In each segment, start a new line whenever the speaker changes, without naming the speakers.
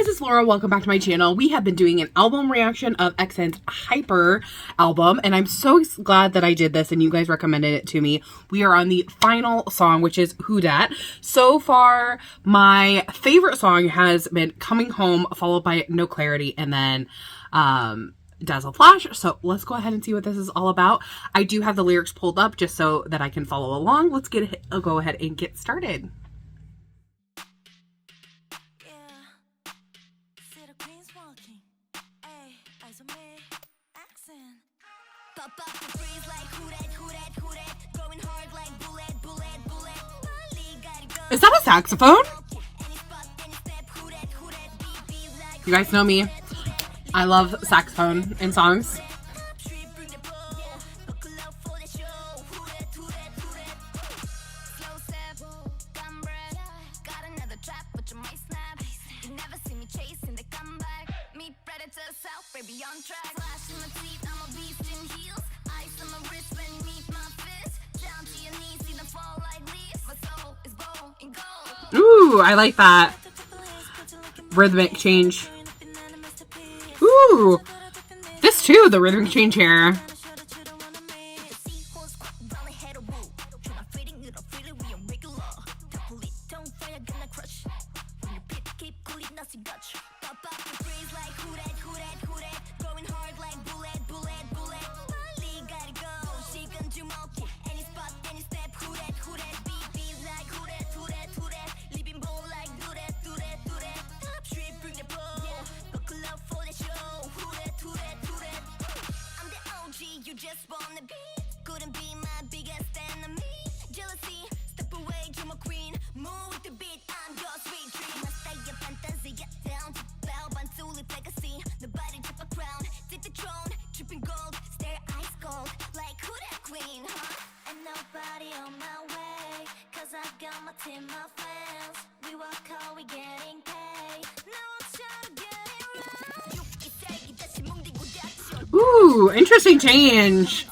guys, it's Laura. Welcome back to my channel. We have been doing an album reaction of XN's Hyper album, and I'm so glad that I did this and you guys recommended it to me. We are on the final song, which is Who Dat. So far, my favorite song has been Coming Home, followed by No Clarity, and then Dazzle Flash. So let's go ahead and see what this is all about. I do have the lyrics pulled up just so that I can follow along. Let's go ahead and get started. Is that a saxophone? You guys know me. I love saxophone in songs. Ooh, I like that rhythmic change. Ooh, this too, the rhythmic change here.
Just wanna be, couldn't be my biggest enemy. Jealousy, step away, you're my queen. Move with the beat, I'm your sweet dream. Stay your fantasy, get down to bow, but to live legacy. Nobody tip a crown, take the throne, dripping gold, stare ice cold, like who that queen, huh? And nobody on my way, cause I got my team, my fans. We work hard, we getting paid. Now I'm trying to get it right.
Ooh, interesting change.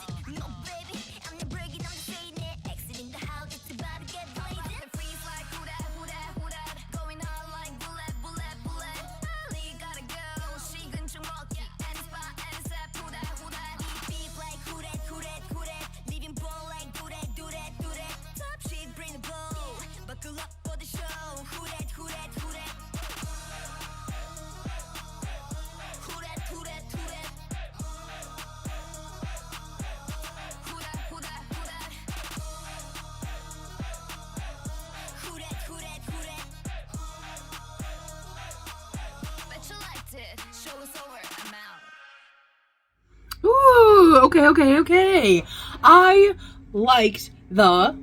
Ooh, okay. I liked the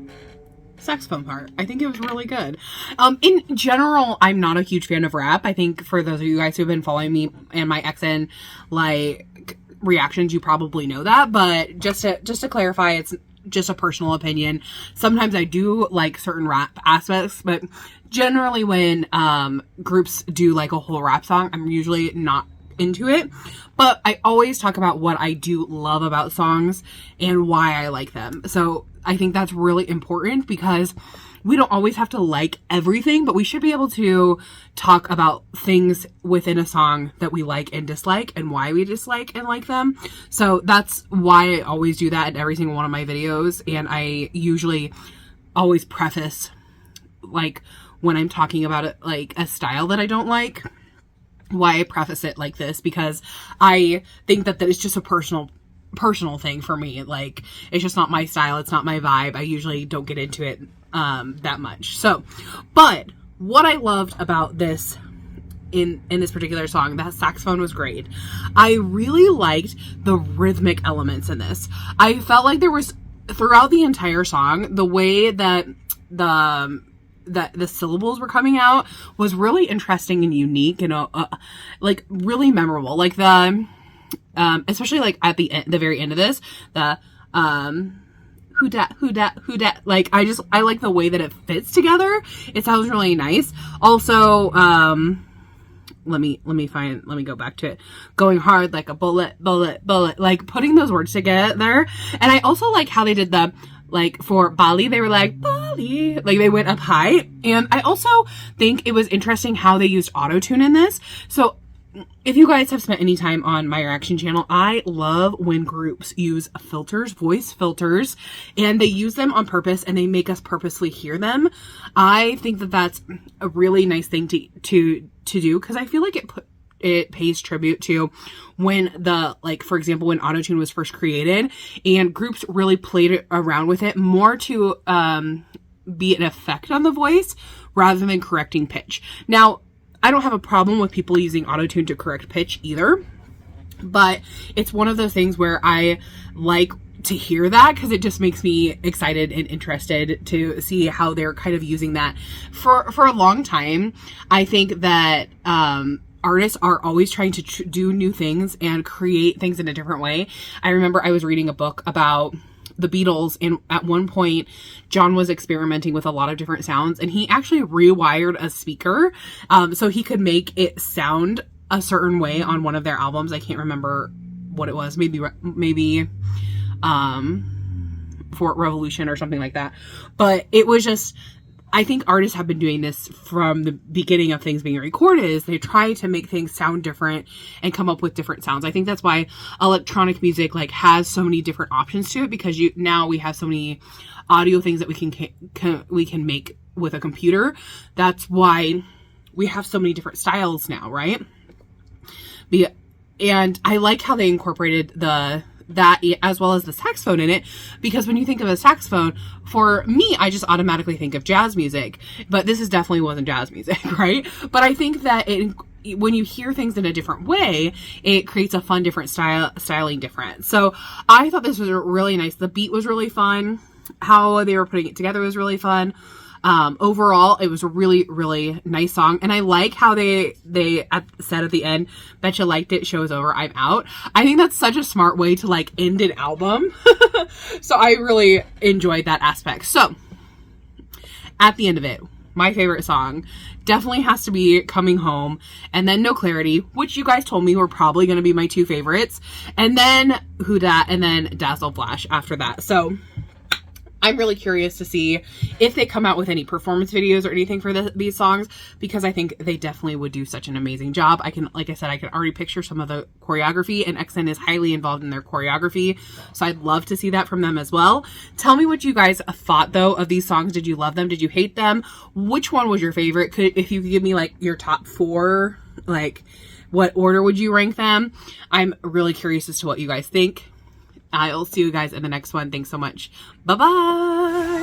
saxophone part. I think it was really good. In general, I'm not a huge fan of rap. I think for those of you guys who have been following me and my XN like reactions, you probably know that. But just to clarify, it's just a personal opinion. Sometimes I do like certain rap aspects, but generally when groups do like a whole rap song, I'm usually not into it. But I always talk about what I do love about songs and why I like them. So I think that's really important because we don't always have to like everything, but we should be able to talk about things within a song that we like and dislike and why we dislike and like them. So that's why I always do that in every single one of my videos. And I usually always preface, like, when I'm talking about it, like a style that I don't like, why I preface it like this, because I think that it's just a personal thing for me. Like, it's just not my style, it's not my vibe. I usually don't get into it that much. So, but what I loved about this in this particular song, that saxophone was great. I really liked the rhythmic elements in this. I felt like there was, throughout the entire song, the way that the syllables were coming out was really interesting and unique and like really memorable. Like the especially like at the very end of this, the who dat, like I like the way that it fits together. It sounds really nice. Also, let me go back to it. Going hard like a bullet, like putting those words together. And I also like how they did the, like for Bali, they were like, Bali. quality. Like, they went up high. And I also think it was interesting how they used autotune in this. So if you guys have spent any time on my reaction channel, I love when groups use filters, voice filters, and they use them on purpose and they make us purposely hear them. I think that that's a really nice thing to do, because I feel like it pays tribute to when for example, when autotune was first created, and groups really played around with it more to be an effect on the voice rather than correcting pitch. Now, I don't have a problem with people using autotune to correct pitch either, but it's one of those things where I like to hear that because it just makes me excited and interested to see how they're kind of using that for a long time. I think that artists are always trying to do new things and create things in a different way. I remember I was reading a book about the Beatles, and at one point John was experimenting with a lot of different sounds, and he actually rewired a speaker so he could make it sound a certain way on one of their albums. I can't remember what it was, maybe for Revolution or something like that, but it was just, I think artists have been doing this from the beginning of things being recorded, is they try to make things sound different and come up with different sounds. I think that's why electronic music has so many different options to it, because now we have so many audio things that we can make with a computer. That's why we have so many different styles now, right? And I like how they incorporated that as well as the saxophone in it, because when you think of a saxophone, for me, I just automatically think of jazz music, but this definitely wasn't jazz music, right? But I think that when you hear things in a different way, it creates a fun, different styling difference. So I thought this was really nice. The beat was really fun. How they were putting it together was really fun. Overall, it was a really, really nice song. And I like how they said at the end, "Bet you liked it, show's over, I'm out." I think that's such a smart way to end an album. So I really enjoyed that aspect. So at the end of it, my favorite song definitely has to be Coming Home, and then No Clarity, which you guys told me were probably going to be my two favorites, and then Who Dat, and then Dazzle Flash after that. So I'm really curious to see if they come out with any performance videos or anything for these songs, because I think they definitely would do such an amazing job. Like I said, I can already picture some of the choreography, and XN is highly involved in their choreography. So I'd love to see that from them as well. Tell me what you guys thought though of these songs. Did you love them? Did you hate them? Which one was your favorite? If you could give me your top 4, what order would you rank them? I'm really curious as to what you guys think. I'll see you guys in the next one. Thanks so much. Bye-bye.